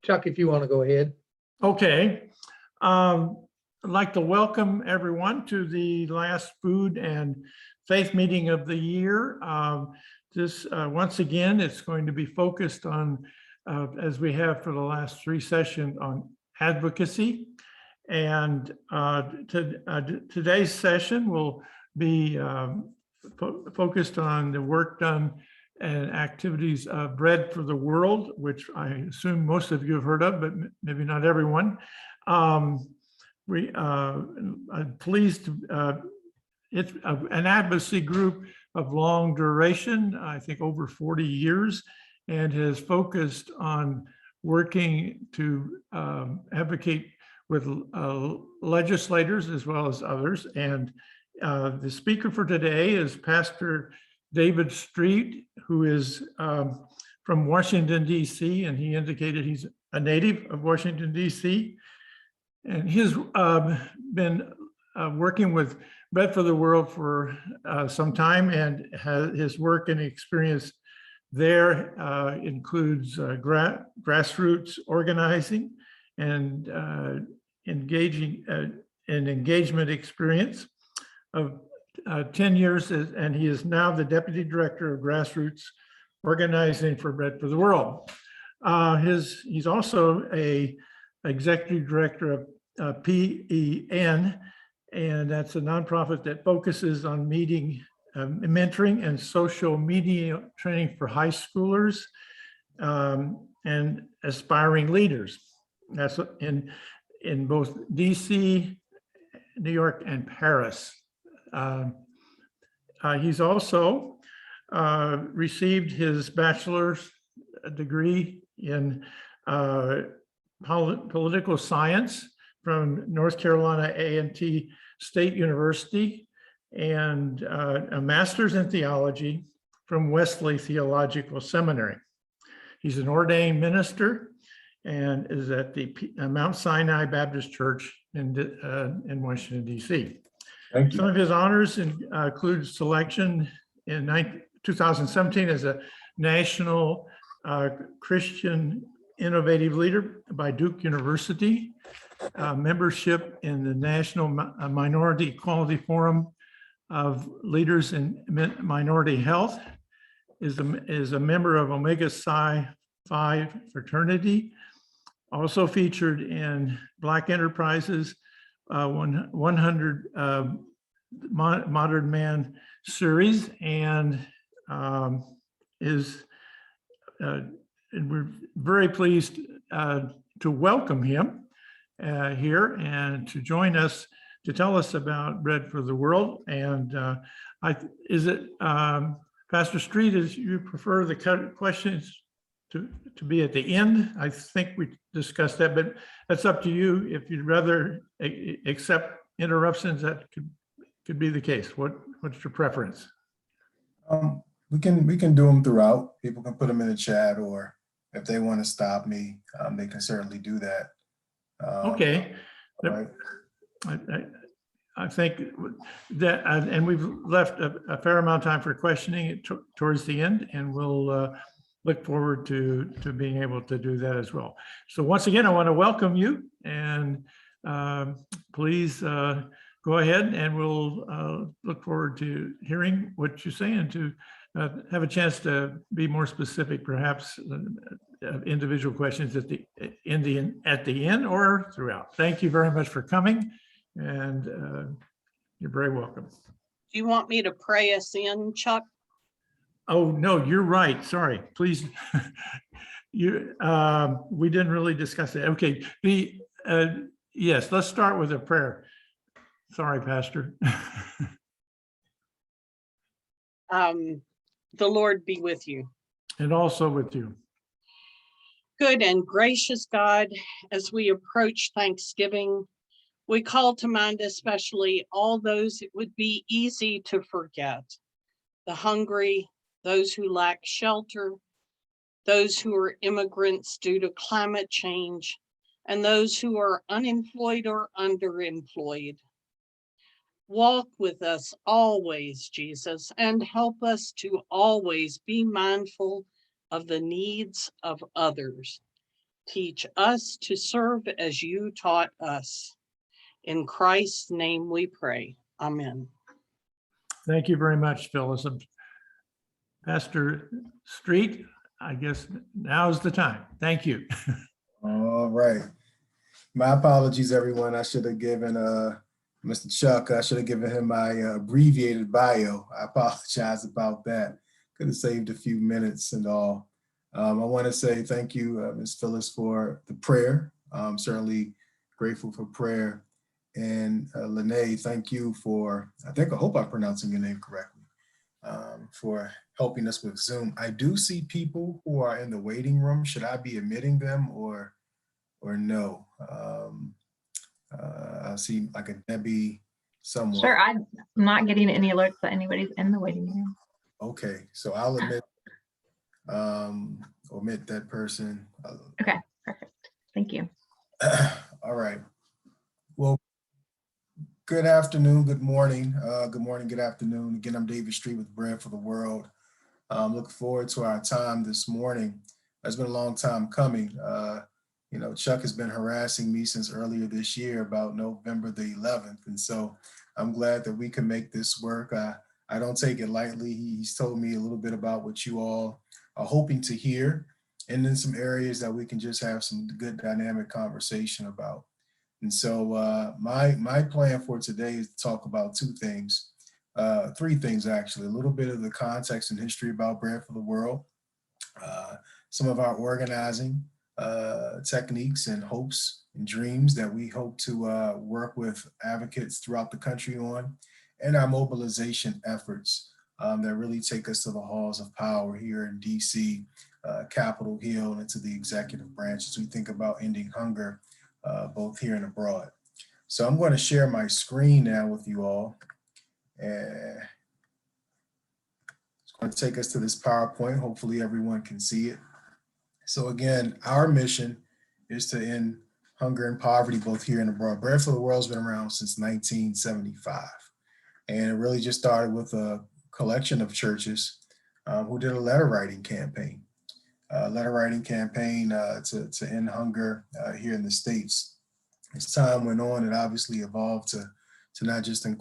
Chuck, if you want to go ahead. Okay. I'd like to welcome everyone to the last Food and Faith meeting of the year. Once again, it's going to be focused on, as we have for the last three sessions, on advocacy. And today's session will be focused on the work done and activities of Bread for the World, which I assume most of you have heard of, but maybe not everyone. I'm pleased to, it's an advocacy group of long duration, I think over 40 years, and has focused on working to advocate with legislators as well as others. And the speaker for today is Pastor David Street, who is from Washington, D.C., and he indicated he's a native of Washington, D.C. And he's been working with Bread for the World for some time, and his work and experience there includes grassroots organizing and engagement experience of 10 years, and he is now the Deputy Director of Grassroots Organizing for Bread for the World. He's also a Executive Director of PEN, and that's a nonprofit that focuses on mentoring and social media training for high schoolers and aspiring leaders. That's in both DC, New York, and Paris. He's also received his bachelor's degree in political science from North Carolina A&T State University, and a master's in theology from Wesley Theological Seminary. He's an ordained minister and is at the Mount Sinai Baptist Church in Washington, D.C. Thank you. Some of his honors include selection in 2017 as a National Christian Innovative Leader by Duke University, membership in the National Minority Equality Forum of Leaders in Minority Health, is a member of Omega Psi Phi fraternity, also featured in Black Enterprises 100 Modern Man series, and we're very pleased to welcome him here and to join us to tell us about Bread for the World. And Pastor Street, is you prefer the questions to be at the end? I think we discussed that, but that's up to you. If you'd rather accept interruptions, that could be the case. What's your preference? We can do them throughout. People can put them in the chat, or if they want to stop me, they can certainly do that. Okay. Right. I think that, and we've left a fair amount of time for questioning towards the end, and we'll look forward to being able to do that as well. So once again, I want to welcome you, and please go ahead, and we'll look forward to hearing what you say and to have a chance to be more specific, perhaps individual questions at the end or throughout. Thank you very much for coming, and you're very welcome. Do you want me to pray us in, Chuck? Oh, no, you're right. Sorry, please. We didn't really discuss that. Okay, yes, let's start with a prayer. Sorry, Pastor. The Lord be with you. And also with you. Good and gracious God, as we approach Thanksgiving, we call to mind especially all those it would be easy to forget: the hungry, those who lack shelter, those who are immigrants due to climate change, and those who are unemployed or underemployed. Walk with us always, Jesus, and help us to always be mindful of the needs of others. Teach us to serve as you taught us. In Christ's name we pray. Amen. Thank you very much, Phyllis. Pastor Street, I guess now's the time. Thank you. All right. My apologies, everyone. I should have given Mr. Chuck, I should have given him my abbreviated bio. I apologize about that. Could have saved a few minutes and all. I want to say thank you, Ms. Phyllis, for the prayer. I'm certainly grateful for prayer. And Lene, thank you for, I hope I'm pronouncing your name correctly, for helping us with Zoom. I do see people who are in the waiting room. Should I be admitting them or no? I see like a Debbie somewhere. Sure, I'm not getting any alerts that anybody's in the waiting room. Okay, so I'll omit that person. Okay, perfect. Thank you. All right. Well, good afternoon, good morning, good afternoon. Again, I'm David Street with Bread for the World. Looking forward to our time this morning. It's been a long time coming. Chuck has been harassing me since earlier this year about November the 11th. And so I'm glad that we can make this work. I don't take it lightly. He's told me a little bit about what you all are hoping to hear, and then some areas that we can just have some good dynamic conversation about. And so my plan for today is to talk about three things actually: a little bit of the context and history about Bread for the World, some of our organizing techniques and hopes and dreams that we hope to work with advocates throughout the country on, and our mobilization efforts that really take us to the halls of power here in DC, Capitol Hill, and to the executive branch as we think about ending hunger both here and abroad. So I'm going to share my screen now with you all. And it's going to take us to this PowerPoint. Hopefully everyone can see it. So again, our mission is to end hunger and poverty both here and abroad. Bread for the World has been around since 1975. And it really just started with a collection of churches who did a letter writing campaign to end hunger here in the States. As time went on, it obviously evolved to not just to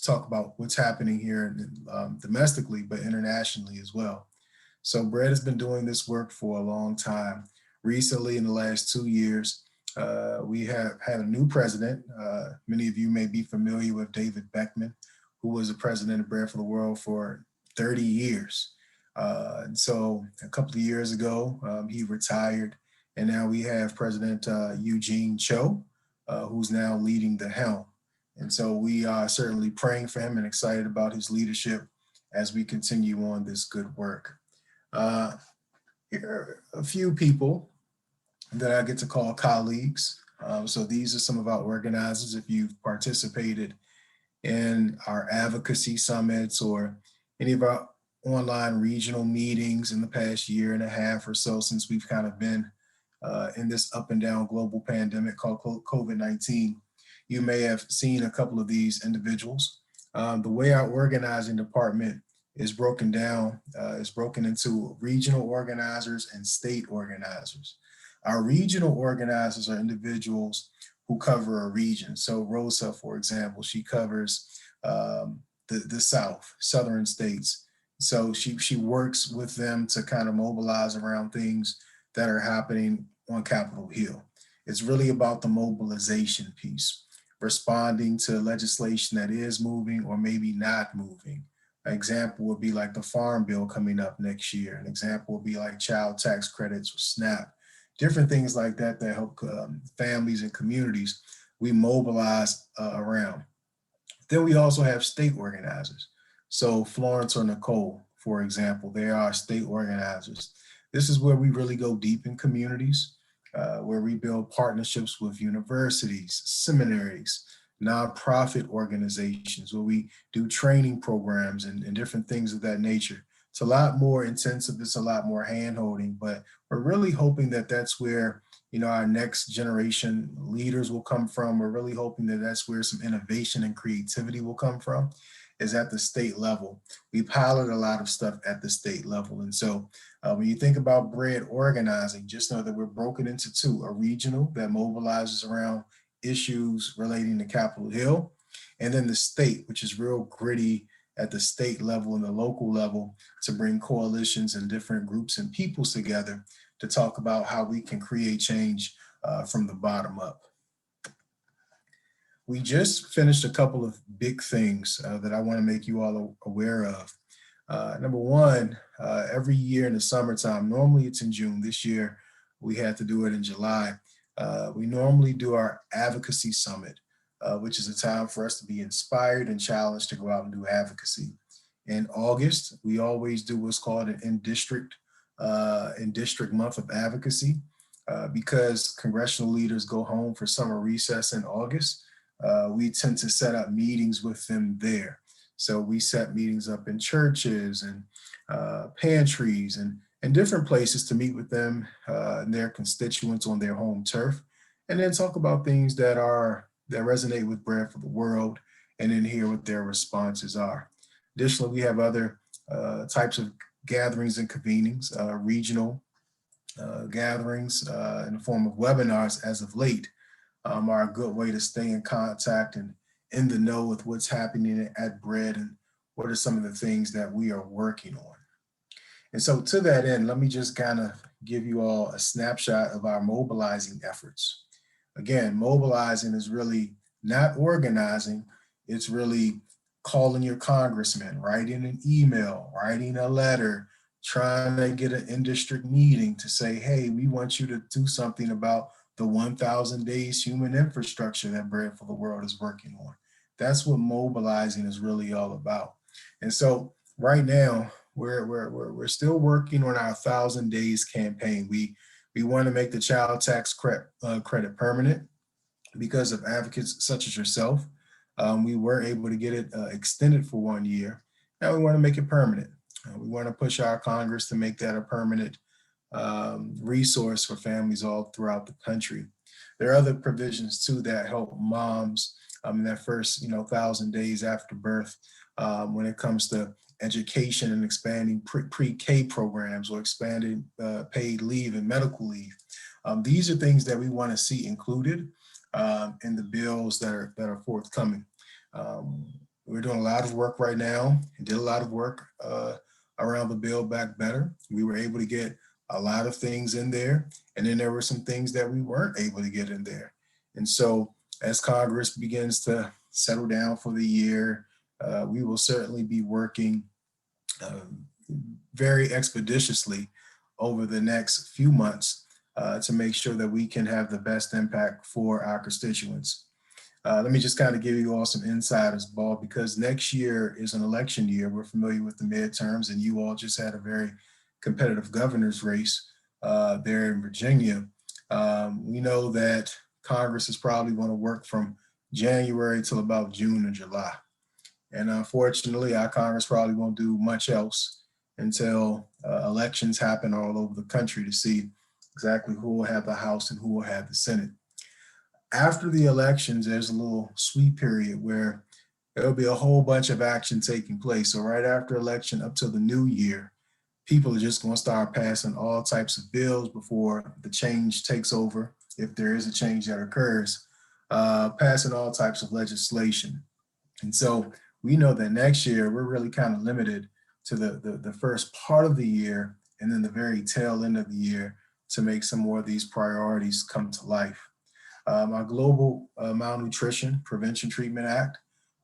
talk about what's happening here domestically, but internationally as well. So Bread has been doing this work for a long time. Recently, in the last 2 years, we have had a new president. Many of you may be familiar with David Beckman, who was the president of Bread for the World for 30 years. And so a couple of years ago, he retired. And now we have President Eugene Cho, who's now leading the helm. And so we are certainly praying for him and excited about his leadership as we continue on this good work. Here are a few people that I get to call colleagues. So these are some of our organizers. If you've participated in our advocacy summits or any of our online regional meetings in the past year and a half or so since we've kind of been in this up and down global pandemic called COVID-19, you may have seen a couple of these individuals. The way our organizing department is broken down, is broken into regional organizers and state organizers. Our regional organizers are individuals who cover a region. So Rosa, for example, she covers the South, Southern states. So she works with them to kind of mobilize around things that are happening on Capitol Hill. It's really about the mobilization piece, responding to legislation that is moving or maybe not moving. An example would be like the Farm Bill coming up next year. An example would be like child tax credits or SNAP, different things like that that help families and communities we mobilize around. Then we also have state organizers. So Florence or Nicole, for example, they are state organizers. This is where we really go deep in communities, where we build partnerships with universities, seminaries, nonprofit organizations, where we do training programs and different things of that nature. It's a lot more intensive, it's a lot more hand-holding, but we're really hoping that that's where our next generation leaders will come from. We're really hoping that that's where some innovation and creativity will come from. is at the state level. We pilot a lot of stuff at the state level. And so when you think about Bread organizing, just know that we're broken into two: a regional that mobilizes around issues relating to Capitol Hill, and then the state, which is real gritty at the state level and the local level to bring coalitions and different groups and peoples together to talk about how we can create change from the bottom up. We just finished a couple of big things that I want to make you all aware of. Number one, every year in the summertime, normally it's in June. This year, we had to do it in July. We normally do our advocacy summit, which is a time for us to be inspired and challenged to go out and do advocacy. In August, we always do what's called an in-district month of advocacy because congressional leaders go home for summer recess in August. We tend to set up meetings with them there. So we set meetings up in churches and pantries and different places to meet with them and their constituents on their home turf, and then talk about things that resonate with Bread for the World, and then hear what their responses are. Additionally, we have other types of gatherings and convenings, regional gatherings in the form of webinars as of late are a good way to stay in contact and in the know with what's happening at Bread and what are some of the things that we are working on. And so to that end, let me just kind of give you all a snapshot of our mobilizing efforts. Again, mobilizing is really not organizing. It's really calling your congressman, writing an email, writing a letter, trying to get an in-district meeting to say, hey, we want you to do something about the 1,000 days human infrastructure that Bread for the World is working on. That's what mobilizing is really all about. And so right now, we're still working on our 1,000 days campaign. We want to make the child tax credit permanent because of advocates such as yourself. We were able to get it extended for 1 year. Now we want to make it permanent. We want to push our Congress to make that a permanent resource for families all throughout the country. There are other provisions too that help moms in that first 1,000 days after birth when it comes to education and expanding pre-K programs or expanding paid leave and medical leave. These are things that we want to see included in the bills that are forthcoming. We're doing a lot of work right now and did a lot of work around the Build Back Better. We were able to get a lot of things in there, and then there were some things that we weren't able to get in there. And so as Congress begins to settle down for the year, we will certainly be working very expeditiously over the next few months to make sure that we can have the best impact for our constituents. Let me just kind of give you all some insiders ball, because next year is an election year. We're familiar with the midterms, and you all just had a very competitive governor's race there in Virginia. We know that Congress is probably going to work from January till about June or July. And unfortunately, our Congress probably won't do much else until elections happen all over the country to see exactly who will have the House and who will have the Senate. After the elections, there's a little sweet period where there'll be a whole bunch of action taking place. So right after election up till the new year, people are just going to start passing all types of bills before the change takes over, if there is a change that occurs, passing all types of legislation. And so we know that next year we're really kind of limited to the first part of the year and then the very tail end of the year to make some more of these priorities come to life. Our Global Malnutrition Prevention Treatment Act,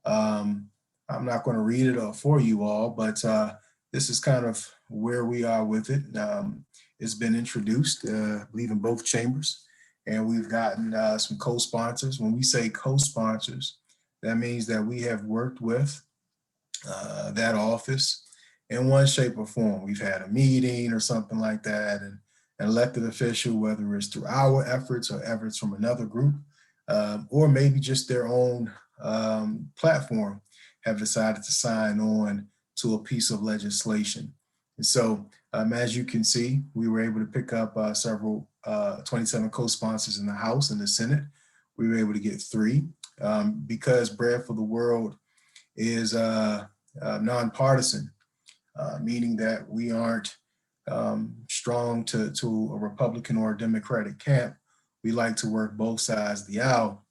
I'm not going to read it for you all, but this is kind of where we are with it. It's been introduced, I believe, in both chambers, and we've gotten some co-sponsors. When we say co-sponsors, that means that we have worked with that office in one shape or form. We've had a meeting or something like that, and an elected official, whether it's through our efforts or efforts from another group, or maybe just their own platform, have decided to sign on to a piece of legislation. And so, as you can see, we were able to pick up several 27 co-sponsors in the House and the Senate. We were able to get 3 because Bread for the World is non-partisan, meaning that we aren't strong to a Republican or a Democratic camp. We like to work both sides of the aisle.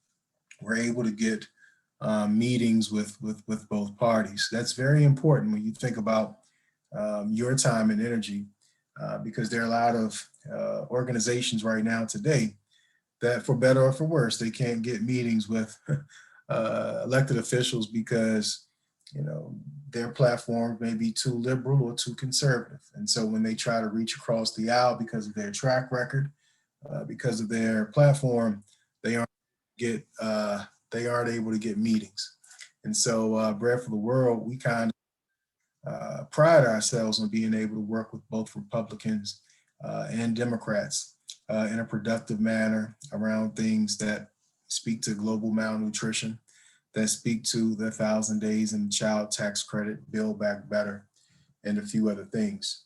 We're able to get meetings with both parties. That's very important when you think about your time and energy, because there are a lot of organizations right now today that, for better or for worse, they can't get meetings with elected officials because, you know, their platform may be too liberal or too conservative. And so when they try to reach across the aisle because of their track record, because of their platform, they aren't able to get meetings. And so Bread for the World, we kind of pride ourselves on being able to work with both Republicans and Democrats in a productive manner around things that speak to global malnutrition, that speak to the 1,000 days in child tax credit, Build Back Better, and a few other things.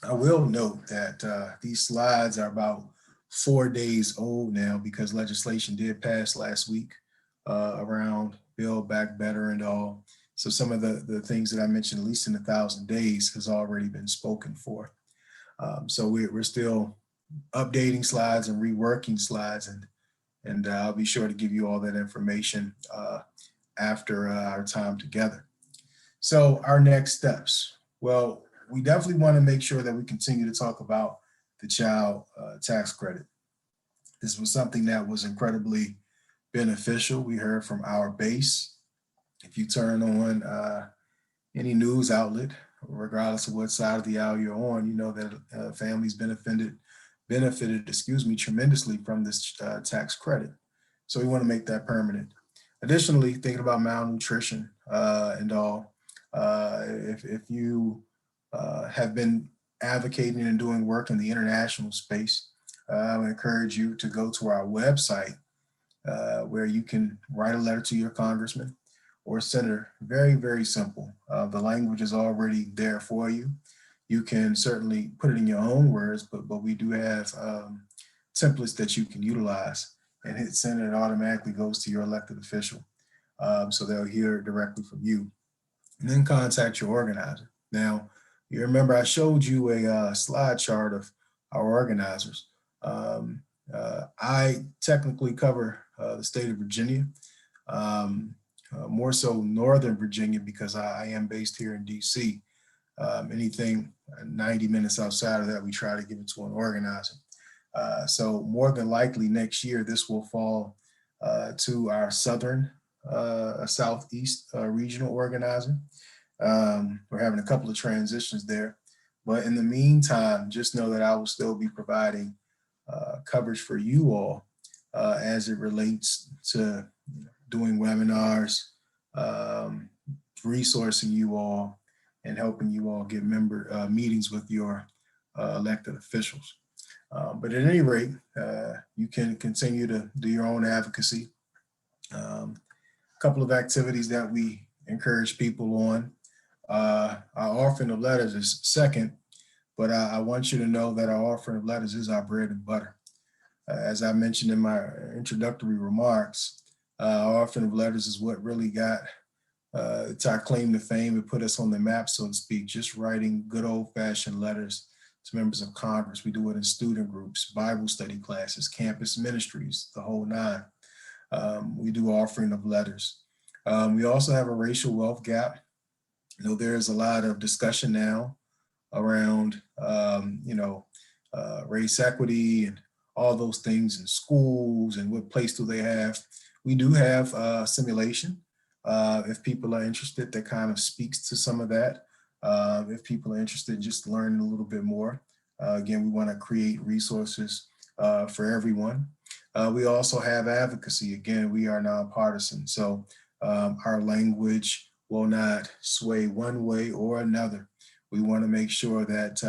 I will note that these slides are about 4 days old now because legislation did pass last week around Build Back Better and all. So some of the things that I mentioned, at least in 1,000 days, has already been spoken for. So we're still updating slides and reworking slides, and I'll be sure to give you all that information after our time together. So our next steps. Well, we definitely want to make sure that we continue to talk about the child tax credit. This was something that was incredibly beneficial. We heard from our base. If you turn on any news outlet, regardless of what side of the aisle you're on, you know that families benefited, tremendously from this tax credit. So we want to make that permanent. Additionally, thinking about malnutrition and all, if you have been advocating and doing work in the international space, I would encourage you to go to our website where you can write a letter to your congressman or senator. Very, very simple. The language is already there for you. You can certainly put it in your own words, but we do have templates that you can utilize, and hit send, and it automatically goes to your elected official. So they'll hear directly from you. And then contact your organizer. Now, you remember I showed you a slide chart of our organizers. I technically cover the state of Virginia, more so Northern Virginia, because I am based here in DC. Anything 90 minutes outside of that, we try to give it to an organizer. So more than likely next year, this will fall to our Southern Southeast regional organizer. We're having a couple of transitions there, but in the meantime, just know that I will still be providing coverage for you all as it relates to doing webinars, resourcing you all, and helping you all get member meetings with your elected officials. But at any rate, you can continue to do your own advocacy. A couple of activities that we encourage people on. Our offering of letters is second, but I want you to know that our offering of letters is our bread and butter. As I mentioned in my introductory remarks, our offering of letters is what really got it's our claim to fame. It put us on the map, so to speak, just writing good old-fashioned letters to members of Congress. We do it in student groups, Bible study classes, campus ministries, the whole nine. We do offering of letters. We also have a racial wealth gap. You know, there's a lot of discussion now around, race equity and all those things in schools and what place do they have. We do have simulation. If people are interested, that kind of speaks to some of that. If people are interested in just learning a little bit more, again, we want to create resources for everyone. We also have advocacy. Again, we are nonpartisan, so our language will not sway one way or another. We want to make sure that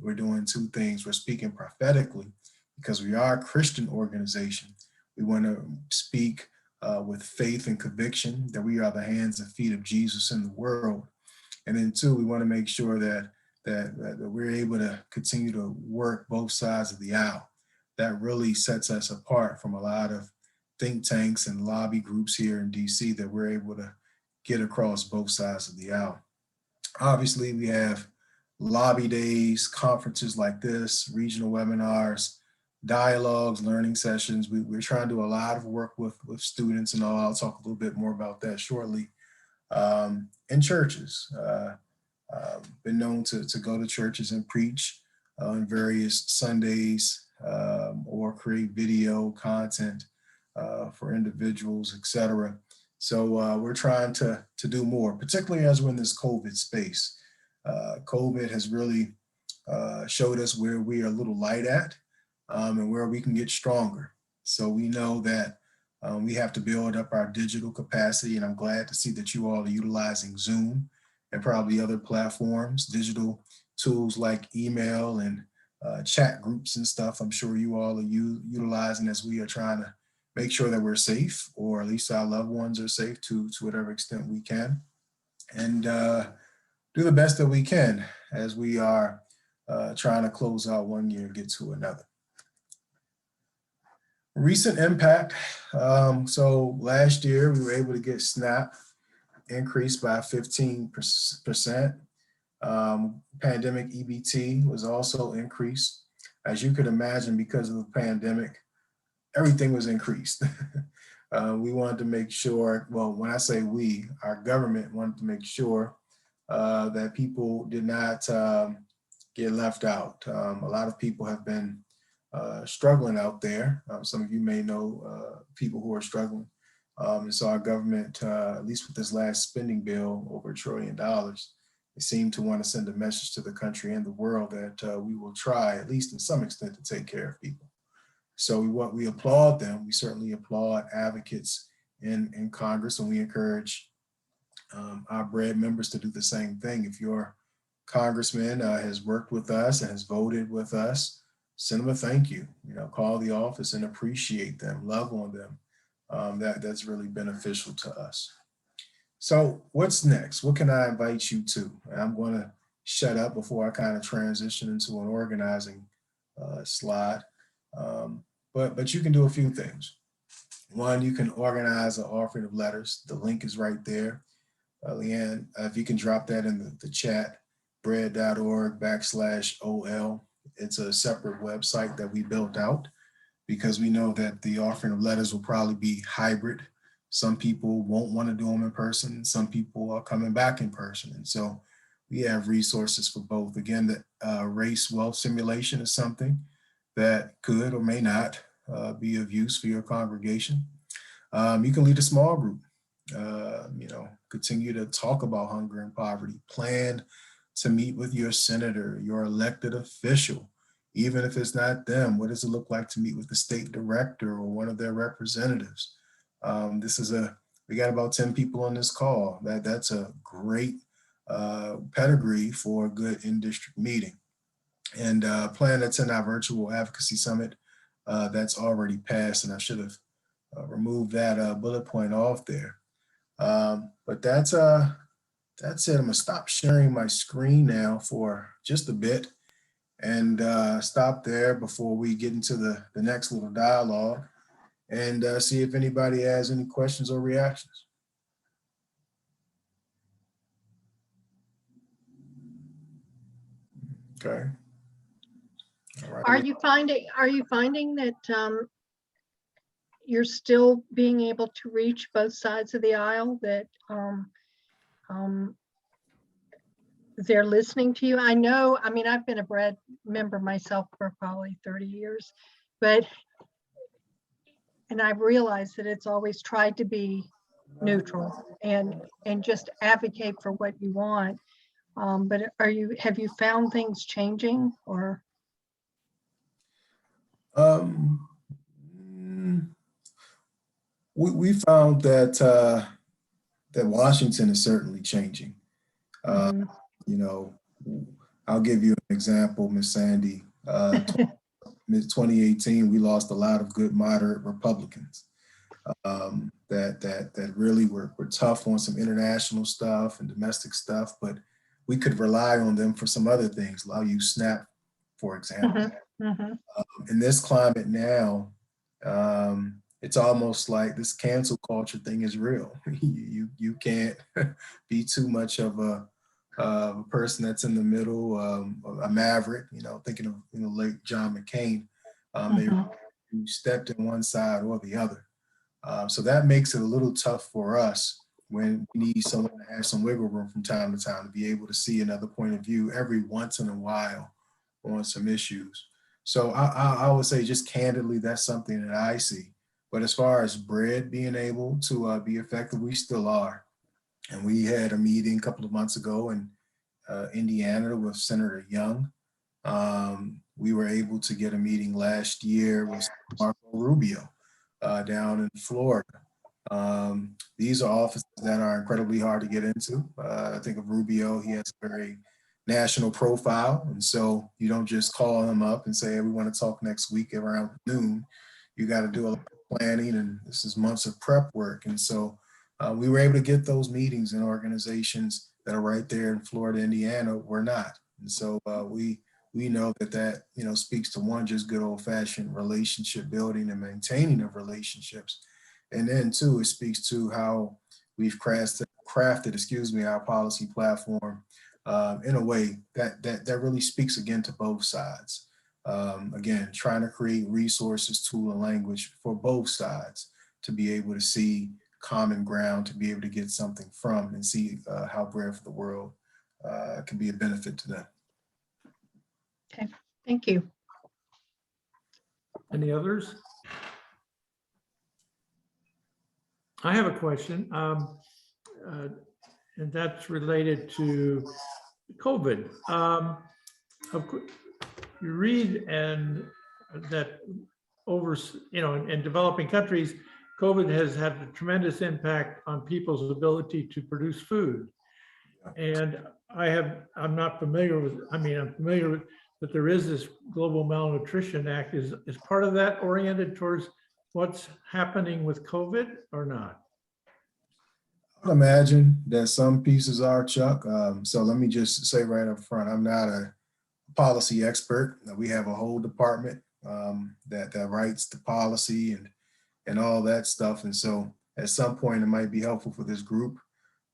we're doing two things. We're speaking prophetically because we are a Christian organization. We want to speak with faith and conviction that we are the hands and feet of Jesus in the world. And then two, we want to make sure that we're able to continue to work both sides of the aisle. That really sets us apart from a lot of think tanks and lobby groups here in DC, that we're able to get across both sides of the aisle. Obviously, we have lobby days, conferences like this, regional webinars, dialogues, learning sessions. We're trying to do a lot of work with students and all. I'll talk a little bit more about that shortly. In churches, been known to go to churches and preach on various Sundays, or create video content for individuals, etc. So we're trying to do more, particularly as we're in this COVID space. COVID has really showed us where we are a little light at, and where we can get stronger. So we know that we have to build up our digital capacity, and I'm glad to see that you all are utilizing Zoom and probably other platforms, digital tools like email and chat groups and stuff. I'm sure you all are utilizing as we are trying to make sure that we're safe, or at least our loved ones are safe to whatever extent we can, and do the best that we can as we are trying to close out one year and get to another. Recent impact. So last year we were able to get SNAP increased by 15%. Pandemic EBT was also increased. As you could imagine, because of the pandemic, everything was increased. We wanted to make sure, well, when I say we, our government wanted to make sure that people did not get left out. A lot of people have been struggling out there. Some of you may know people who are struggling. And so our government, at least with this last spending bill, over $1 trillion, they seem to want to send a message to the country and the world that we will try, at least in some extent, to take care of people. So we applaud them. We certainly applaud advocates in Congress, and we encourage our BREAD members to do the same thing. If your congressman has worked with us and has voted with us, send them a thank you. Call the office and appreciate them, love on them. That's really beneficial to us. So what's next? What can I invite you to? And I'm going to shut up before I kind of transition into an organizing slide. But you can do a few things. One, you can organize an offering of letters. The link is right there. Leanne, if you can drop that in the chat, bread.org/OL. It's a separate website that we built out because we know that the offering of letters will probably be hybrid. Some people won't want to do them in person. Some people are coming back in person. And so we have resources for both. Again, the race wealth simulation is something that could or may not be of use for your congregation. You can lead a small group, continue to talk about hunger and poverty, plan to meet with your senator, your elected official, even if it's not them. What does it look like to meet with the state director or one of their representatives? We got about 10 people on this call. That's a great pedigree for a good in-district meeting. And plan to attend our virtual advocacy summit that's already passed, and I should have removed that bullet point off there. But that's it. I'm gonna stop sharing my screen now for just a bit and stop there before we get into the next little dialogue and see if anybody has any questions or reactions. Okay. All right. Are you finding that you're still being able to reach both sides of the aisle, that they're listening to you? I mean, I've been a BREAD member myself for probably 30 years, and I've realized that it's always tried to be neutral and just advocate for what you want. But have you found things changing, or? We found that that Washington is certainly changing. I'll give you an example, Ms. Sandy. 2018, we lost a lot of good moderate Republicans that really were tough on some international stuff and domestic stuff, but we could rely on them for some other things. I'll use SNAP, for example. In this climate now, it's almost like this cancel culture thing is real. You can't be too much of a person that's in the middle, a maverick. Thinking of late John McCain. Mhm. They stepped in one side or the other. So that makes it a little tough for us when we need someone to have some wiggle room from time to time to be able to see another point of view every once in a while on some issues. So I would say just candidly, that's something that I see. But as far as Bread being able to be effective, we still are. And we had a meeting a couple of months ago in Indiana with Senator Young. We were able to get a meeting last year with Marco Rubio down in Florida. These are offices that are incredibly hard to get into. I think of Rubio, he has a very national profile. And so you don't just call him up and say, hey, we want to talk next week around noon. You got to do a lot of planning, and this is months of prep work. And so we were able to get those meetings in organizations that are right there in Florida, Indiana, we're not. And so we know that speaks to one, just good old fashioned relationship building and maintaining of relationships. And then two, it speaks to how we've crafted, our policy platform in a way that really speaks again to both sides. Again, trying to create resources, tool, and language for both sides to be able to see common ground, to be able to get something from and see how Bread for the World can be a benefit to them. Okay, thank you. Any others? I have a question, and that's related to COVID. You read and that in developing countries, COVID has had a tremendous impact on people's ability to produce food. And I'm not familiar with, I'm familiar with that there is this Global Malnutrition Act. Is part of that oriented towards what's happening with COVID or not? I imagine that some pieces are, Chuck. So let me just say right up front, I'm not a policy expert. We have a whole department that writes the policy and all that stuff. And so at some point, it might be helpful for this group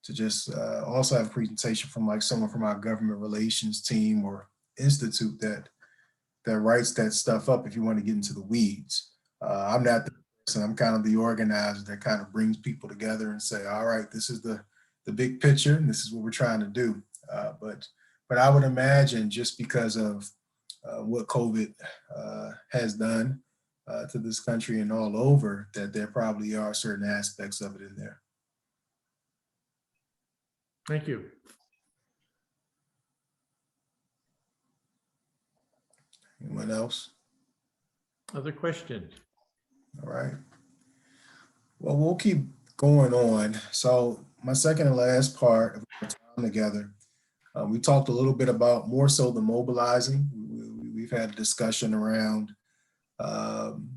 to just also have a presentation from like someone from our government relations team or institute that writes that stuff up if you want to get into the weeds. I'm not the person, I'm kind of the organizer that kind of brings people together and say, all right, this is the big picture and this is what we're trying to do. But I would imagine just because of what COVID has done to this country and all over, that there probably are certain aspects of it in there. Thank you. Anyone else? Other questions? All right. Well, we'll keep going on. So my second and last part of our time together, we talked a little bit about more so the mobilizing. We've had a discussion around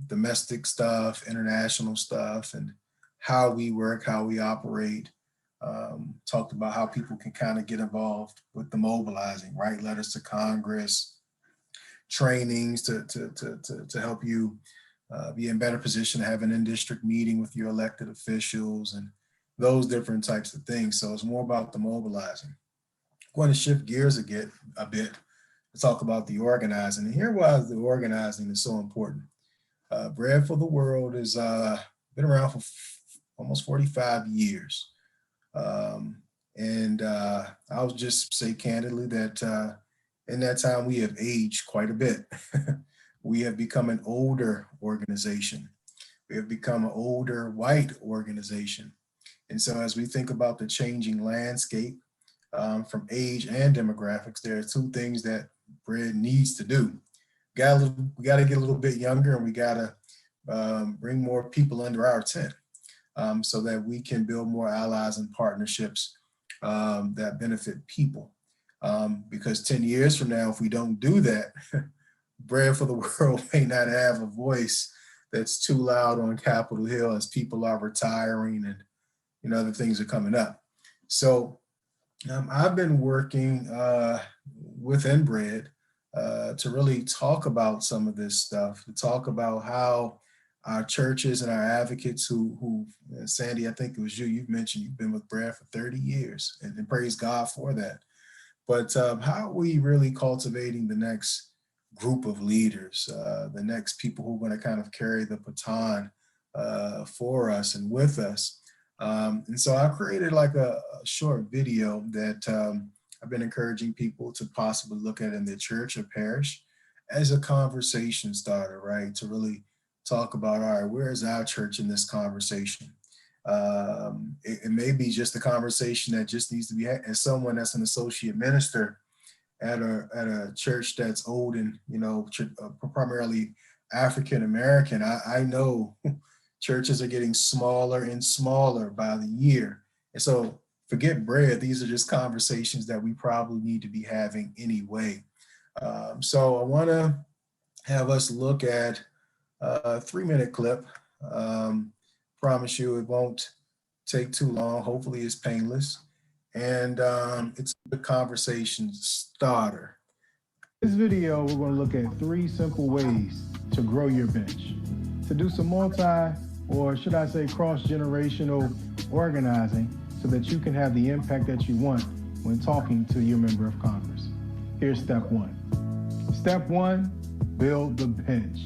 domestic stuff, international stuff, and how we work, how we operate. Talked about how people can kind of get involved with the mobilizing, write letters to Congress, trainings to help you be in better position to have an in-district meeting with your elected officials and those different types of things. So it's more about the mobilizing. I'm going to shift gears a bit to talk about the organizing. And here why the organizing is so important. Bread for the World has been around for almost 45 years. I'll just say candidly that in that time we have aged quite a bit. We have become an older organization. We have become an older white organization. And so as we think about the changing landscape from age and demographics, there are two things that Bread needs to do. We got to get a little bit younger, and we got to bring more people under our tent so that we can build more allies and partnerships that benefit people. Because 10 years from now, if we don't do that, Bread for the World may not have a voice that's too loud on Capitol Hill as people are retiring and other things are coming up. So I've been working within Bread to really talk about some of this stuff, to talk about how our churches and our advocates who Sandy, I think it was you, you've mentioned you've been with Brad for 30 years and praise God for that. But how are we really cultivating the next group of leaders, the next people who are going to kind of carry the baton for us and with us? And so I created like a short video that I've been encouraging people to possibly look at in their church or parish as a conversation starter, right? To really talk about, all right, where is our church in this conversation? It may be just a conversation that just needs to be had. As someone that's an associate minister at a church that's old and, you know, primarily African American, I know churches are getting smaller and smaller by the year. And so forget bread, these are just conversations that we probably need to be having anyway. So I want to have us look at a 3-minute clip. Promise you it won't take too long. Hopefully it's painless. And it's a conversation starter. In this video, we're going to look at 3 simple ways to grow your bench, to do some or should I say cross-generational organizing so that you can have the impact that you want when talking to your member of Congress. Here's step 1. Step 1, build the bench.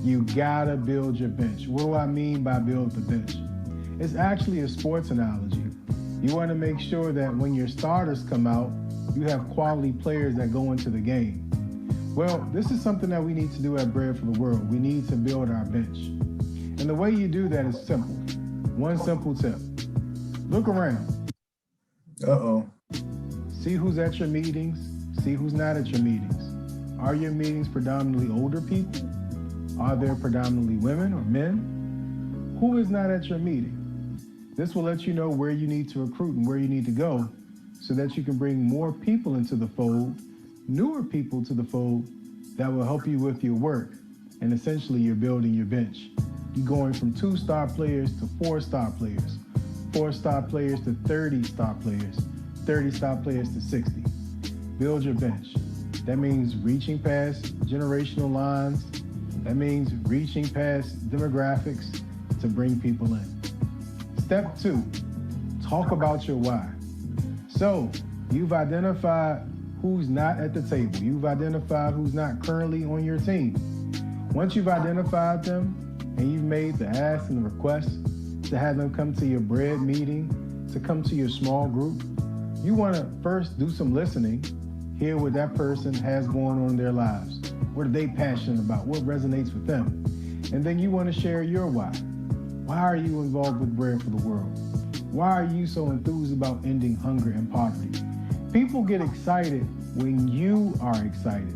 You gotta build your bench. What do I mean by build the bench? It's actually a sports analogy. You want to make sure that when your starters come out, you have quality players that go into the game. Well, this is something that we need to do at Bread for the World. We need to build our bench. And the way you do that is simple. One simple tip. Look around. Uh-oh. See who's at your meetings. See who's not at your meetings. Are your meetings predominantly older people? Are there predominantly women or men? Who is not at your meeting? This will let you know where you need to recruit and where you need to go so that you can bring more people into the fold, newer people to the fold that will help you with your work. And essentially you're building your bench. You're going from 2-star players to 4-star players, 4-star players to 30-star players, 30-star players to 60. Build your bench. That means reaching past generational lines. That means reaching past demographics to bring people in. Step 2, talk about your why. So you've identified who's not at the table. You've identified who's not currently on your team. Once you've identified them and you've made the ask and the request to have them come to your bread meeting, to come to your small group, you want to first do some listening, hear what that person has going on in their lives. What are they passionate about? What resonates with them? And then you want to share your why. Why are you involved with Bread for the World? Why are you so enthused about ending hunger and poverty? People get excited when you are excited.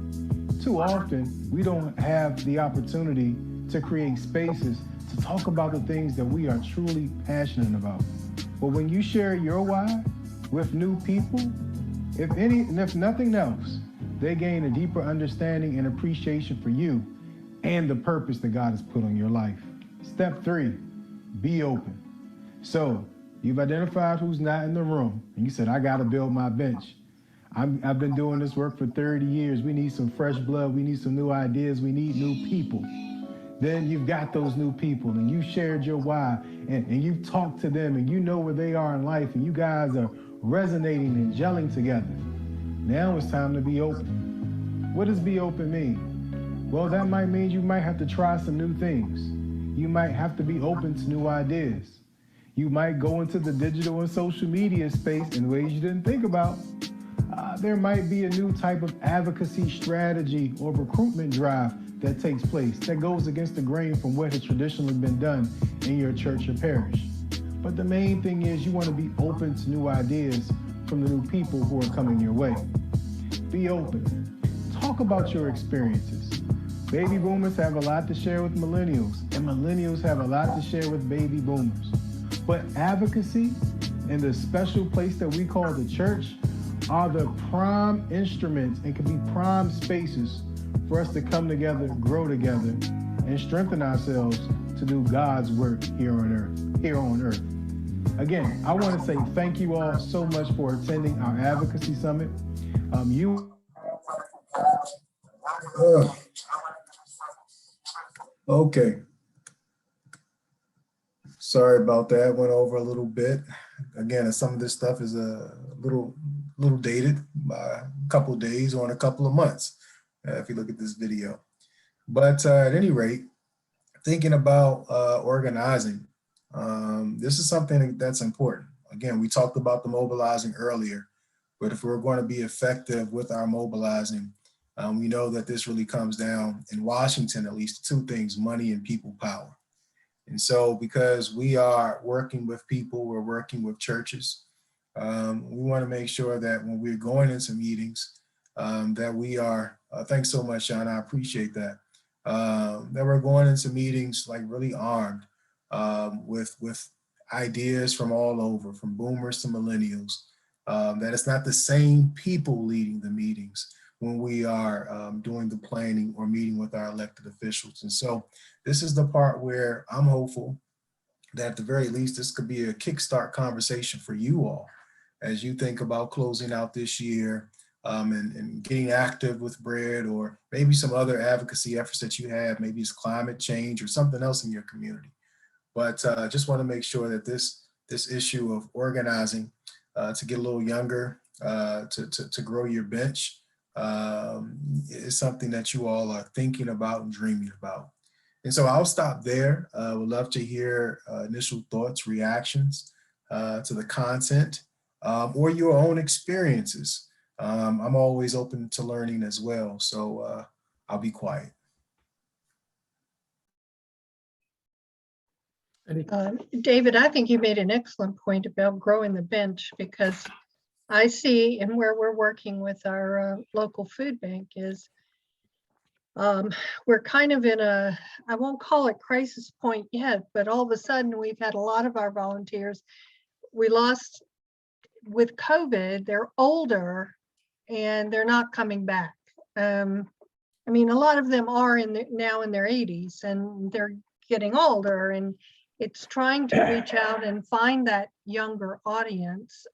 Too often, we don't have the opportunity to create spaces to talk about the things that we are truly passionate about. But when you share your why with new people, if nothing else, they gain a deeper understanding and appreciation for you and the purpose that God has put on your life. Step 3, be open. So you've identified who's not in the room, and you said, I got to build my bench. I've been doing this work for 30 years. We need some fresh blood. We need some new ideas. We need new people. Then you've got those new people, and you shared your why, and you've talked to them, and you know where they are in life, and you guys are resonating and gelling together. Now it's time to be open. What does be open mean? Well, that might mean you might have to try some new things. You might have to be open to new ideas. You might go into the digital and social media space in ways you didn't think about. There might be a new type of advocacy strategy or recruitment drive that takes place that goes against the grain from what has traditionally been done in your church or parish. But the main thing is you want to be open to new ideas from the new people who are coming your way. Be open. Talk about your experiences. Baby boomers have a lot to share with millennials, and millennials have a lot to share with baby boomers. But advocacy and the special place that we call the church are the prime instruments and can be prime spaces for us to come together, grow together, and strengthen ourselves to do God's work here on earth. Again, I want to say thank you all so much for attending our advocacy summit. Okay. Sorry about that. Went over a little bit. Again, some of this stuff is a little dated by a couple of days or in a couple of months, if you look at this video. But at any rate, thinking about organizing, this is something that's important. Again, we talked about the mobilizing earlier, but if we're going to be effective with our mobilizing, we know that this really comes down, in Washington at least, to two things: money and people power. And so because we are working with people, we're working with churches, we want to make sure that when we're going into meetings, that we are, thanks so much, Sean, I appreciate that, that we're going into meetings like really armed with ideas from all over, from boomers to millennials, that it's not the same people leading the meetings when we are doing the planning or meeting with our elected officials. And so this is the part where I'm hopeful that at the very least, this could be a kickstart conversation for you all as you think about closing out this year and getting active with bread, or maybe some other advocacy efforts that you have. Maybe it's climate change or something else in your community. But I just want to make sure that this issue of organizing to get a little younger, to grow your bench, is something that you all are thinking about and dreaming about. And so I'll stop there. Would love to hear initial thoughts, reactions to the content, or your own experiences. I'm always open to learning as well, so I'll be quiet. David, I think you made an excellent point about growing the bench, because I see, and where we're working with our local food bank is we're kind of in a, I won't call it crisis point yet, but all of a sudden we've had a lot of our volunteers. We lost with COVID, they're older and they're not coming back. I mean, a lot of them are now in their 80s and they're getting older, and it's trying to reach out and find that younger audience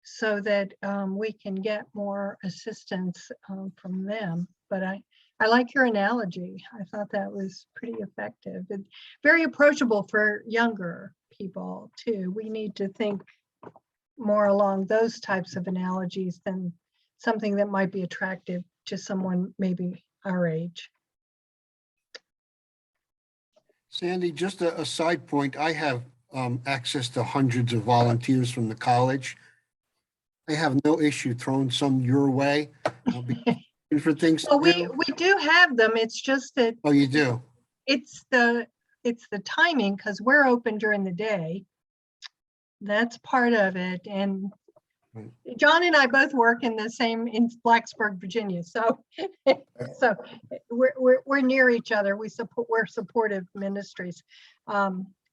so that we can get more assistance from them. But I like your analogy. I thought that was pretty effective and very approachable for younger people too. We need to think more along those types of analogies than something that might be attractive to someone maybe our age. Sandy, just a side point. I have access to hundreds of volunteers from the college. I have no issue throwing some your way for things to Well, do. we do have them. It's just that Oh, you do? it's the timing, because we're open during the day. That's part of it. And Right. John and I both work in Blacksburg, Virginia. So so we're near each other. We're supportive ministries.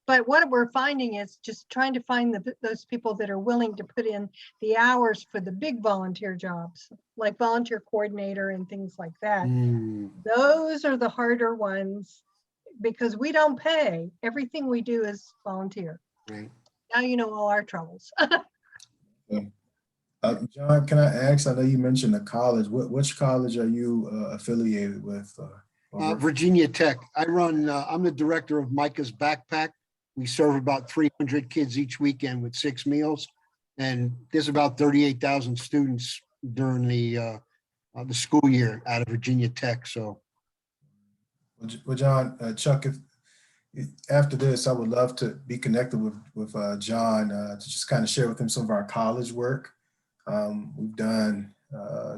But what we're finding is just trying to find those people that are willing to put in the hours for the big volunteer jobs, like volunteer coordinator and things like that. Those are the harder ones because we don't pay. Everything we do is volunteer. Right. Now you know all our troubles. John, can I ask, I know you mentioned the college. Which college are you affiliated with? Virginia Tech. I'm the director of Micah's Backpack. We serve about 300 kids each weekend with 6 meals. And there's about 38,000 students during the school year out of Virginia Tech. So, well, John, Chuck, if after this, I would love to be connected with John to just kind of share with him some of our college work. We've done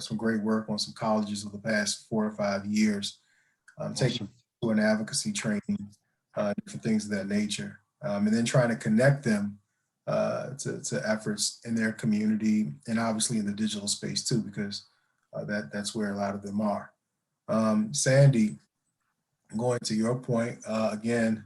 some great work on some colleges over the past 4 or 5 years, taking to an advocacy training, different things of that nature, and then trying to connect them to efforts in their community and obviously in the digital space too, because that's where a lot of them are. Sandy, going to your point, again,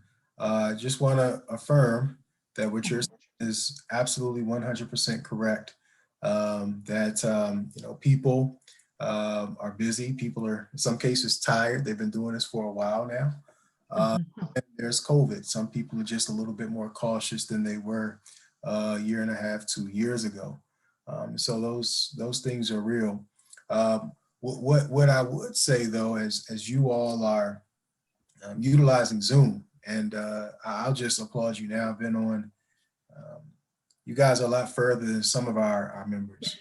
just want to affirm that what you're saying is absolutely 100% correct. That people are busy. People are in some cases tired. They've been doing this for a while now. And there's COVID. Some people are just a little bit more cautious than they were a year and a half, 2 years ago. So those things are real. What I would say though, as you all are utilizing Zoom And I'll just applaud you now. I've been on, you guys are a lot further than some of our members.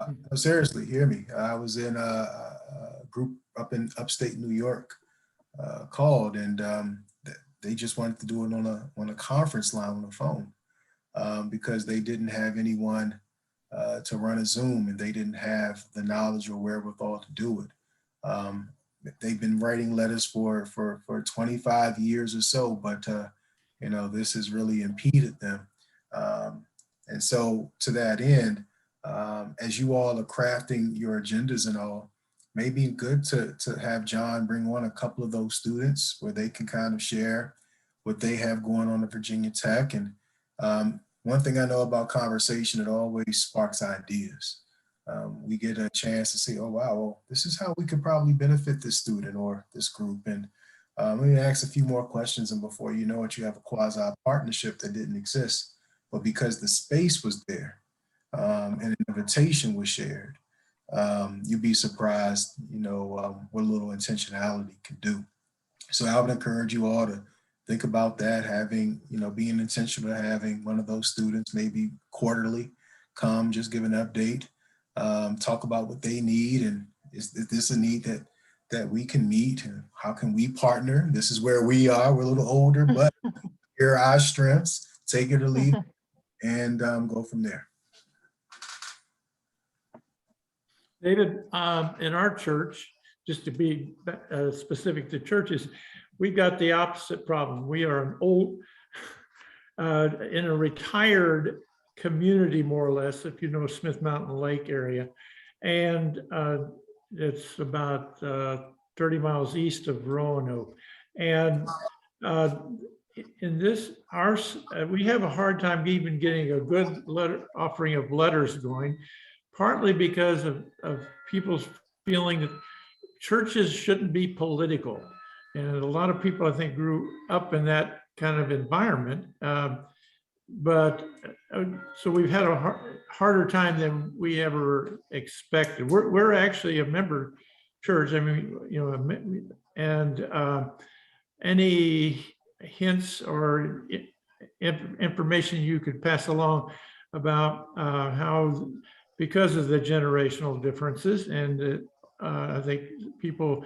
No, seriously, hear me. I was in a group up in upstate New York called, and they just wanted to do it on a conference line on the phone because they didn't have anyone to run a Zoom, and they didn't have the knowledge or wherewithal to do it. They've been writing letters for 25 years or so, but this has really impeded them. And so to that end, as you all are crafting your agendas and all, maybe good to have John bring on a couple of those students where they can kind of share what they have going on at Virginia Tech. And one thing I know about conversation, it always sparks ideas. We get a chance to say, oh, wow, well, this is how we could probably benefit this student or this group. And let me ask a few more questions. And before you know it, you have a quasi partnership that didn't exist. But because the space was there and an invitation was shared, you'd be surprised, what a little intentionality can do. So I would encourage you all to think about that, having, being intentional, having one of those students maybe quarterly come, just give an update, talk about what they need, and is this a need that we can meet, and how can we partner? This is where we are. We're a little older, but here are our strengths. Take it or leave it, and go from there. David, in our church, just to be specific to churches, we've got the opposite problem. We are an old, in a retired community, more or less, if you know Smith Mountain Lake area. And it's about 30 miles east of Roanoke. And in this, we have a hard time even getting a good offering of letters going, partly because of people's feeling that churches shouldn't be political. And a lot of people, I think, grew up in that kind of environment. So we've had a harder time than we ever expected. We're actually a member church. I mean, and any hints or information you could pass along about how, because of the generational differences, and I think people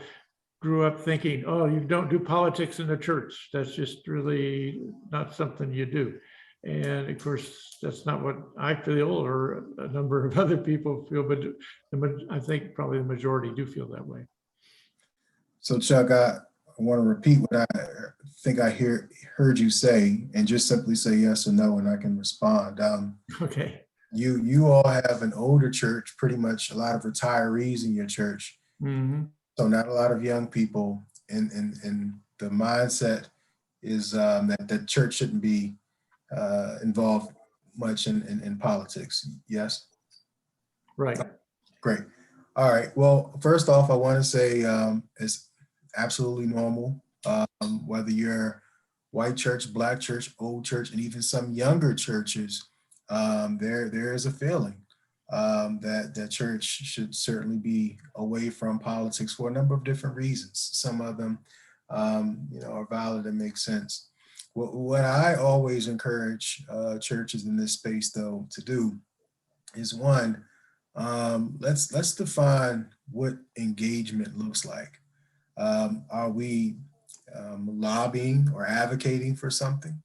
grew up thinking, oh, you don't do politics in the church. That's just really not something you do. And of course, that's not what I feel, or a number of other people feel, but I think probably the majority do feel that way. So Chuck, I want to repeat what I think I heard you say, and just simply say yes or no, and I can respond. Okay. You all have an older church, pretty much a lot of retirees in your church. Mm-hmm. So not a lot of young people, and the mindset is that the church shouldn't be involved much in politics. Yes? Right. Great. All right. Well, first off, I want to say it's absolutely normal, whether you're white church, black church, old church, and even some younger churches, there is a feeling that church should certainly be away from politics for a number of different reasons. Some of them, are valid and make sense. What I always encourage churches in this space, though, to do is one, let's define what engagement looks like. Are we lobbying or advocating for something?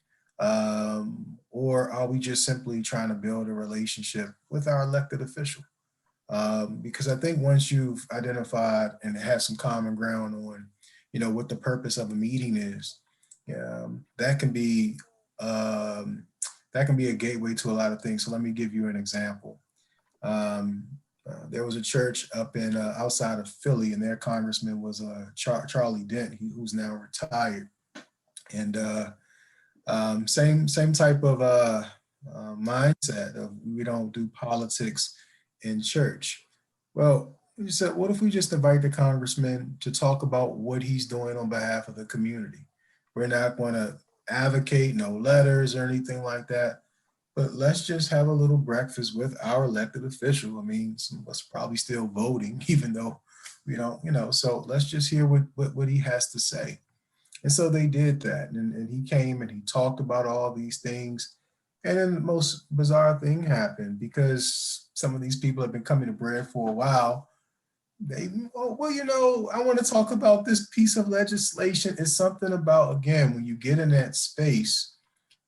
Or are we just simply trying to build a relationship with our elected official? Because I think once you've identified and have some common ground on, what the purpose of a meeting is, that can be a gateway to a lot of things. So let me give you an example. There was a church up in outside of Philly, and their congressman was Charlie Dent, who's now retired, and same type of mindset of we don't do politics in church. Well, you said, what if we just invite the congressman to talk about what he's doing on behalf of the community? We're not going to advocate, no letters or anything like that, but let's just have a little breakfast with our elected official. I mean, some of us probably still voting, even though we don't, so let's just hear what he has to say. And so they did that. And he came and he talked about all these things. And then the most bizarre thing happened, because some of these people have been coming to Bread for a while. They, oh, well, you know, I want to talk about this piece of legislation. It's something about, again, when you get in that space,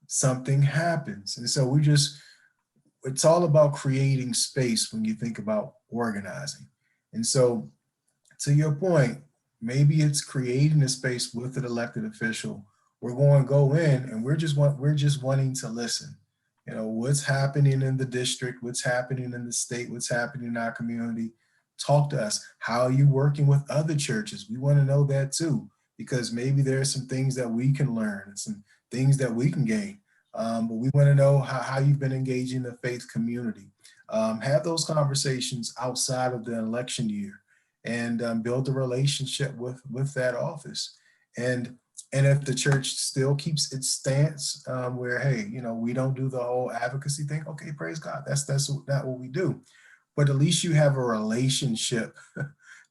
something happens. And so it's all about creating space when you think about organizing. And so, to your point, maybe it's creating a space with an elected official. We're going to go in and we're just wanting to listen. You know, what's happening in the district, what's happening in the state, what's happening in our community. Talk to us. How are you working with other churches? We want to know that too, because maybe there are some things that we can learn and some things that we can gain. But we want to know how you've been engaging the faith community. Have those conversations outside of the election year, and build a relationship with that office. And if the church still keeps its stance where, hey, you know, we don't do the whole advocacy thing, okay, praise God, that's not what we do. But at least you have a relationship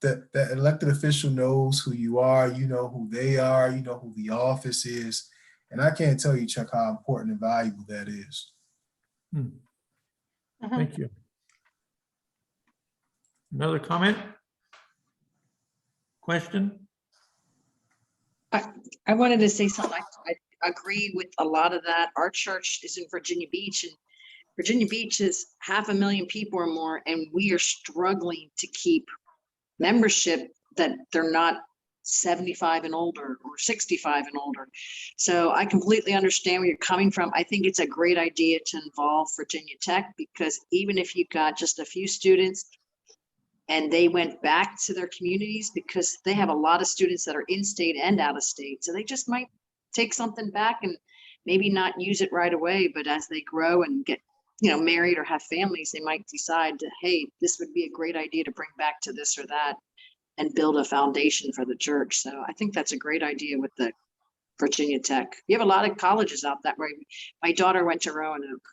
that elected official knows who you are, you know who they are, you know who the office is. And I can't tell you, Chuck, how important and valuable that is. Thank you. Another comment? Question? I wanted to say something. I agree with a lot of that. Our church is in Virginia Beach, and Virginia Beach is 500,000 people or more, and we are struggling to keep membership that they're not 75 and older or 65 and older. So I completely understand where you're coming from. I think it's a great idea to involve Virginia Tech, because even if you've got just a few students and they went back to their communities, because they have a lot of students that are in state and out of state. So they just might take something back and maybe not use it right away, but as they grow and get, you know, married or have families, they might decide to, hey, this would be a great idea to bring back to this or that and build a foundation for the church. So I think that's a great idea with the Virginia Tech. You have a lot of colleges out that way. My daughter went to Roanoke.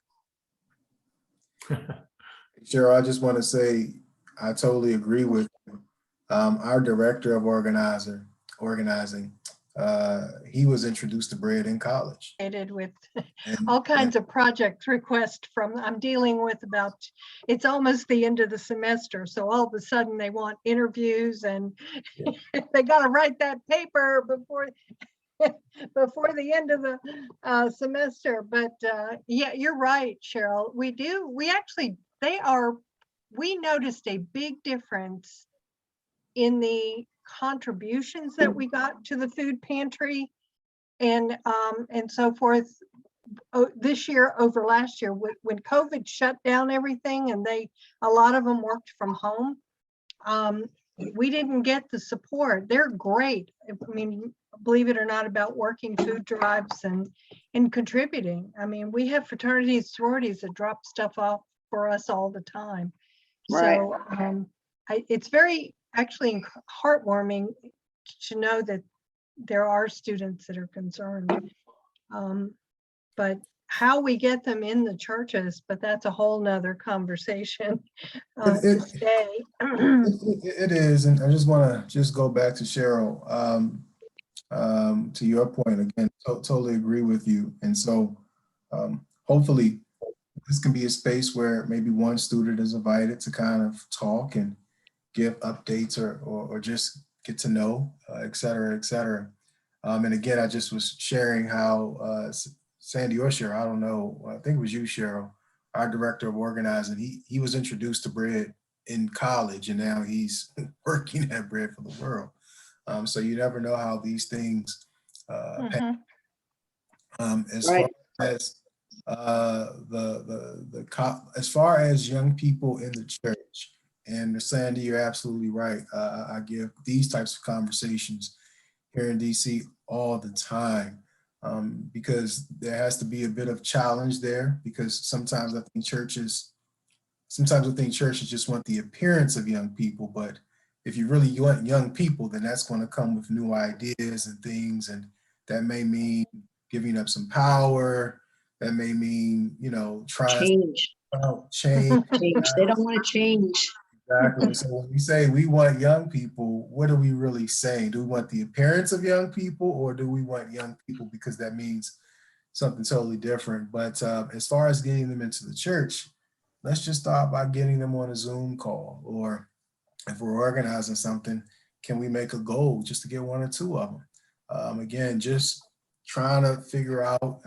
Cheryl, I just want to say, I totally agree with you. Our director of organizing, he was introduced to Bread in college. With And, all kinds of project requests I'm dealing with it's almost the end of the semester. So all of a sudden they want interviews and they got to write that paper before the end of the semester. But yeah, you're right, Cheryl. We noticed a big difference in the contributions that we got to the food pantry and so forth this year over last year when COVID shut down everything and a lot of them worked from home. We didn't get the support. They're great. I mean, believe it or not, about working food drives and contributing. I mean, we have fraternities, sororities that drop stuff off for us all the time. Right. So it's very actually heartwarming to know that there are students that are concerned. But how we get them in the churches, but that's a whole nother conversation to stay. It is, and I just want to go back to Cheryl, to your point again, totally agree with you. And so hopefully this can be a space where maybe one student is invited to kind of talk and give updates or just get to know, et cetera, et cetera. And again, I just was sharing how Sandy or Cheryl, I don't know, I think it was you, Cheryl, our director of organizing, he was introduced to Bread in college and now he's working at Bread for the World. So you never know how these things as Right. far as as far as young people in the church. And Sandy, you're absolutely right. I give these types of conversations here in DC all the time because there has to be a bit of challenge there, because sometimes I think churches just want the appearance of young people, but if you really want young people, then that's going to come with new ideas and things, and that may mean giving up some power. That may mean, trying Change. to change. Change. They don't want to change. Exactly. So when we say we want young people, what are we really saying? Do we want the appearance of young people, or do we want young people because that means something totally different? But as far as getting them into the church, let's just start by getting them on a Zoom call, or if we're organizing something, can we make a goal just to get one or two of them? Again, just trying to figure out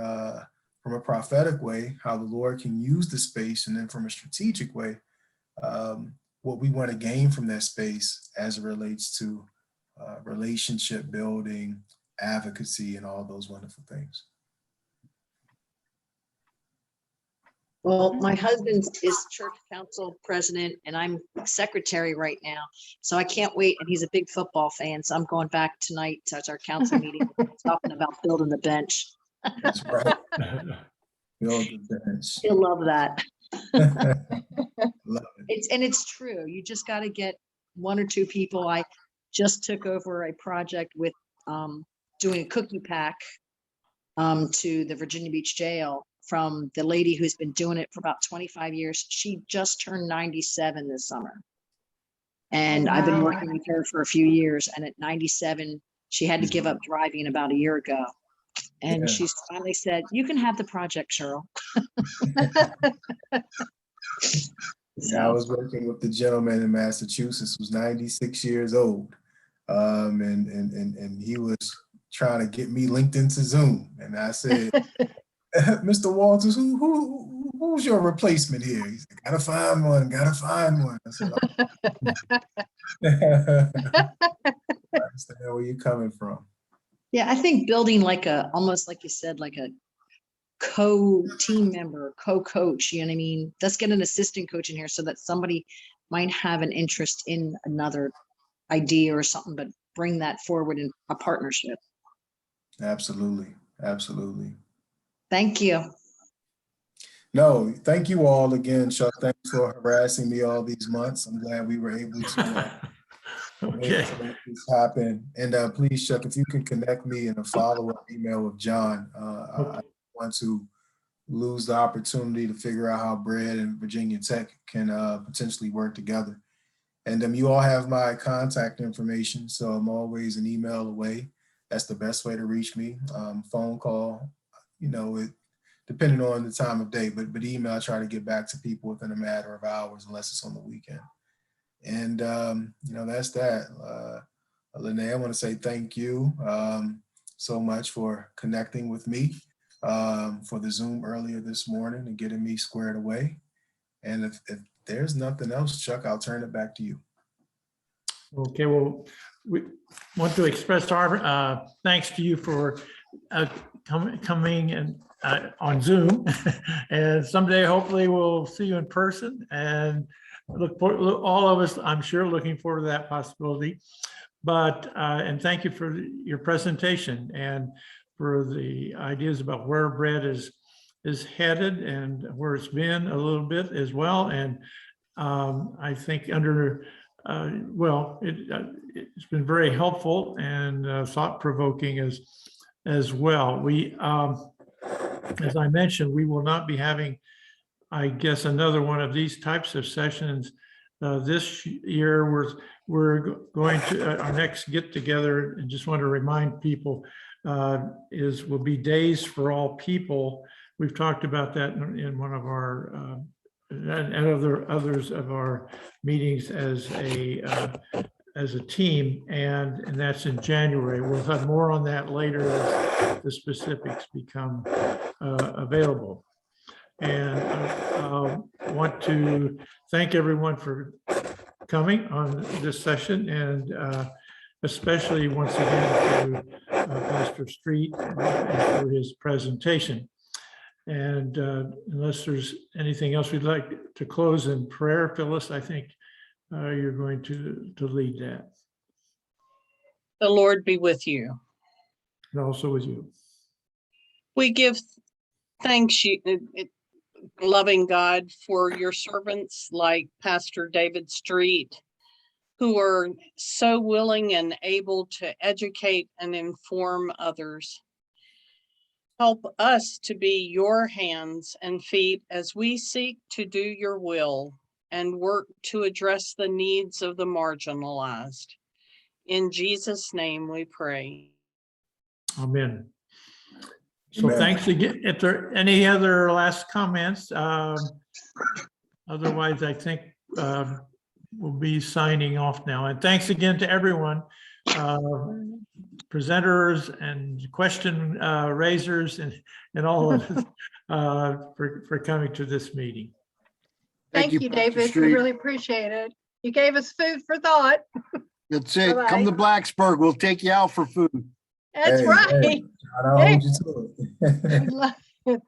from a prophetic way how the Lord can use the space, and then from a strategic way, what we want to gain from that space as it relates to relationship building, advocacy, and all those wonderful things. Well, my husband is church council president and I'm secretary right now. So I can't wait. And he's a big football fan. So I'm going back tonight to our council meeting, talking about building the bench. That's right. Build the bench. He'll love that. Love it. It's true. You just got to get one or two people. I just took over a project with doing a cookie pack to the Virginia Beach jail from the lady who's been doing it for about 25 years. She just turned 97 this summer. And I've been Wow. working with her for a few years. And at 97, she had to give up driving about a year ago. And Yeah. she's finally said, "You can have the project, Cheryl." Yeah, I was working with the gentleman in Massachusetts who's 96 years old. And he was trying to get me linked into Zoom. And I said, Mr. Walters, who's your replacement here? He said, gotta find one. I said, I understand where you're coming from. Yeah, I think building like almost like you said, like a co-team member, co-coach, you know what I mean? Let's get an assistant coach in here so that somebody might have an interest in another idea or something, but bring that forward in a partnership. Absolutely. Thank you. No, thank you all again, Chuck. Thanks for harassing me all these months. I'm glad we were able to Okay. make this happen. And please, Chuck, if you can connect me in a follow-up email with John. I want to lose the opportunity to figure out how Bread and Virginia Tech can potentially work together. And you all have my contact information, so I'm always an email away. That's the best way to reach me. Phone call, depending on the time of day, but email, I try to get back to people within a matter of hours, unless it's on the weekend. And, that's that. Lene, I want to say thank you so much for connecting with me for the Zoom earlier this morning and getting me squared away. And if there's nothing else, Chuck, I'll turn it back to you. Okay, well, we want to express our thanks to you for coming and on Zoom. And someday, hopefully, we'll see you in person. And all of us, I'm sure, looking forward to that possibility. But and thank you for your presentation and for the ideas about where Bread is headed and where it's been a little bit as well. And I think it's been very helpful and thought-provoking as well. We, as I mentioned, we will not be having, I guess, another one of these types of sessions this year. We're going to our next get-together, and just want to remind people, will be Days for All People. We've talked about that in one of our and others of our meetings as a team, and that's in January. We'll have more on that later as the specifics become available. And I want to thank everyone for coming on this session, and especially once again to Pastor Street for his presentation. And unless there's anything else, we'd like to close in prayer. Phyllis, I think you're going to lead that. The Lord be with you. And also with you. We give thanks, loving God, for your servants like Pastor David Street, who are so willing and able to educate and inform others. Help us to be your hands and feet as we seek to do your will. and work to address the needs of the marginalized. In Jesus' name we pray. Amen. So Amen. thanks again. If there are any other last comments, otherwise I think we'll be signing off now. And thanks again to everyone, presenters and question raisers and all of us for coming to this meeting. Thank you, Pastor David. We Street. really appreciate it. You gave us food for thought. That's it. Come to Bye-bye. Blacksburg. We'll take you out for food. That's Hey, right. hey, I'll hold you to it. We love it.